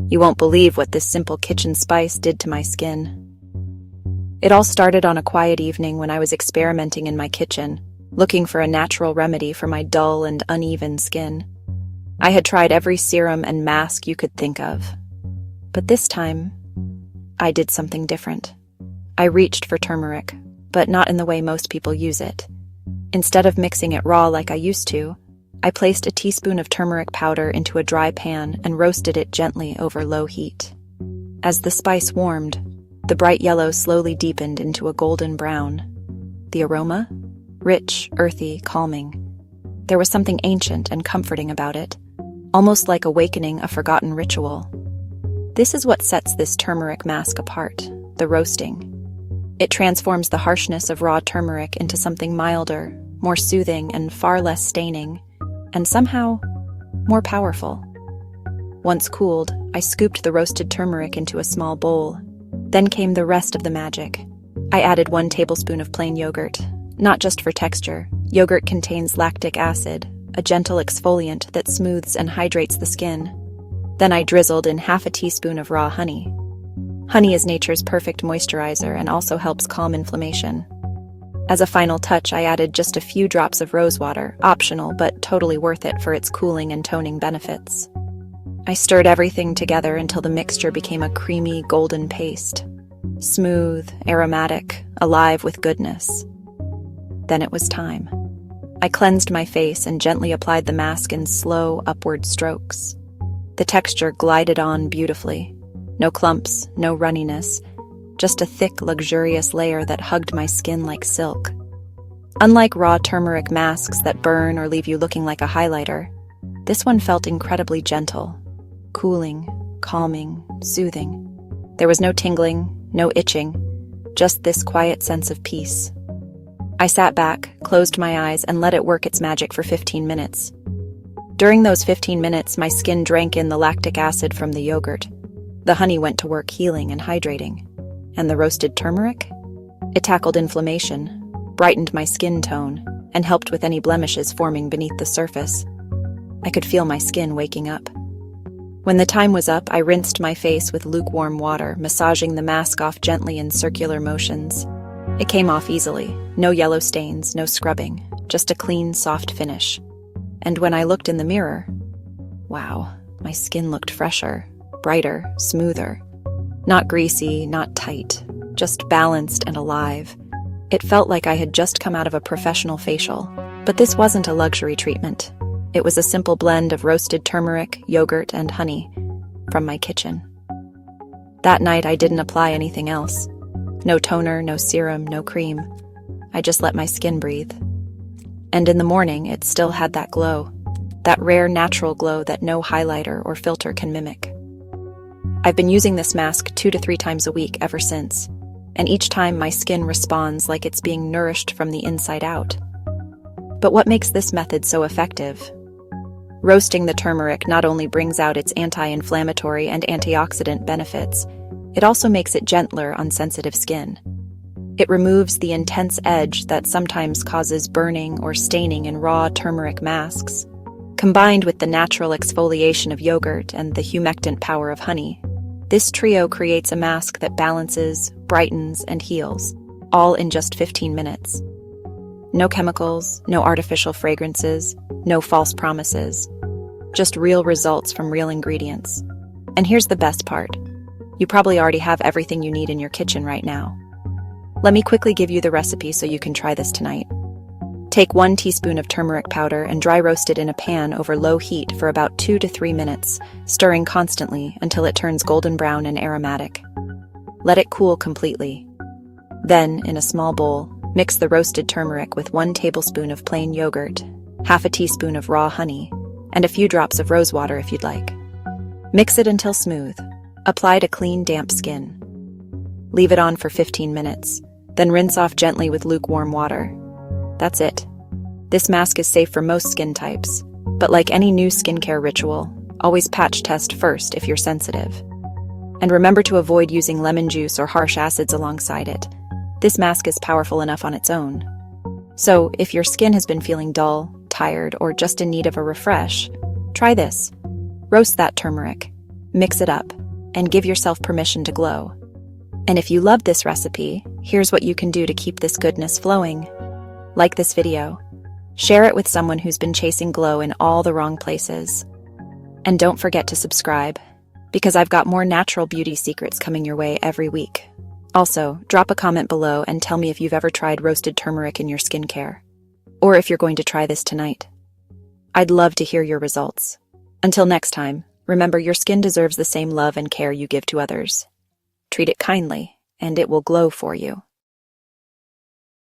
You won't believe what this simple kitchen spice did to my skin. It all started on a quiet evening when I was experimenting in my kitchen, looking for a natural remedy for my dull and uneven skin. I had tried every serum and mask you could think of. But this time, I did something different. I reached for turmeric, but not in the way most people use it. Instead of mixing it raw like I used to, I placed a teaspoon of turmeric powder into a dry pan and roasted it gently over low heat. As the spice warmed, the bright yellow slowly deepened into a golden brown. The aroma? Rich, earthy, calming. There was something ancient and comforting about it, almost like awakening a forgotten ritual. This is what sets this turmeric mask apart, the roasting. It transforms the harshness of raw turmeric into something milder, more soothing, and far less staining, and somehow more powerful. Once cooled, I scooped the roasted turmeric into a small bowl. Then came the rest of the magic. I added 1 tablespoon of plain yogurt. Not just for texture, yogurt contains lactic acid, a gentle exfoliant that smooths and hydrates the skin. Then I drizzled in half a teaspoon of raw honey. Honey is nature's perfect moisturizer and also helps calm inflammation. As a final touch, I added just a few drops of rose water, optional but totally worth it for its cooling and toning benefits. I stirred everything together until the mixture became a creamy, golden paste. Smooth, aromatic, alive with goodness. Then it was time. I cleansed my face and gently applied the mask in slow, upward strokes. The texture glided on beautifully. No clumps, no runniness, just a thick, luxurious layer that hugged my skin like silk. Unlike raw turmeric masks that burn or leave you looking like a highlighter, this one felt incredibly gentle, cooling, calming, soothing. There was no tingling, no itching, just this quiet sense of peace. I sat back, closed my eyes, and let it work its magic for 15 minutes. During those 15 minutes, my skin drank in the lactic acid from the yogurt. The honey went to work healing and hydrating. And the roasted turmeric? It tackled inflammation, brightened my skin tone, and helped with any blemishes forming beneath the surface. I could feel my skin waking up. When the time was up, I rinsed my face with lukewarm water, massaging the mask off gently in circular motions. It came off easily. No yellow stains, no scrubbing, just a clean, soft finish. And when I looked in the mirror, wow, my skin looked fresher, brighter, smoother. Not greasy, not tight, just balanced and alive. It felt like I had just come out of a professional facial. But this wasn't a luxury treatment. It was a simple blend of roasted turmeric, yogurt, and honey from my kitchen. That night, I didn't apply anything else. No toner, no serum, no cream. I just let my skin breathe. And in the morning, it still had that glow, that rare natural glow that no highlighter or filter can mimic. I've been using this mask 2 to 3 times a week ever since, and each time my skin responds like it's being nourished from the inside out. But what makes this method so effective? Roasting the turmeric not only brings out its anti-inflammatory and antioxidant benefits, it also makes it gentler on sensitive skin. It removes the intense edge that sometimes causes burning or staining in raw turmeric masks. Combined with the natural exfoliation of yogurt and the humectant power of honey, this trio creates a mask that balances, brightens, and heals, all in just 15 minutes. No chemicals, no artificial fragrances, no false promises. Just real results from real ingredients. And here's the best part. You probably already have everything you need in your kitchen right now. Let me quickly give you the recipe so you can try this tonight. Take 1 teaspoon of turmeric powder and dry roast it in a pan over low heat for about 2 to 3 minutes, stirring constantly until it turns golden brown and aromatic. Let it cool completely. Then, in a small bowl, mix the roasted turmeric with 1 tablespoon of plain yogurt, half a teaspoon of raw honey, and a few drops of rose water if you'd like. Mix it until smooth. Apply to clean, damp skin. Leave it on for 15 minutes, then rinse off gently with lukewarm water. That's it. This mask is safe for most skin types, but like any new skincare ritual, always patch test first if you're sensitive. And remember to avoid using lemon juice or harsh acids alongside it. This mask is powerful enough on its own. So, if your skin has been feeling dull, tired, or just in need of a refresh, try this. Roast that turmeric. Mix it up, and give yourself permission to glow. And if you love this recipe, here's what you can do to keep this goodness flowing. Like this video. Share it with someone who's been chasing glow in all the wrong places. And don't forget to subscribe, because I've got more natural beauty secrets coming your way every week. Also, drop a comment below and tell me if you've ever tried roasted turmeric in your skincare, or if you're going to try this tonight. I'd love to hear your results. Until next time, remember your skin deserves the same love and care you give to others. Treat it kindly, and it will glow for you.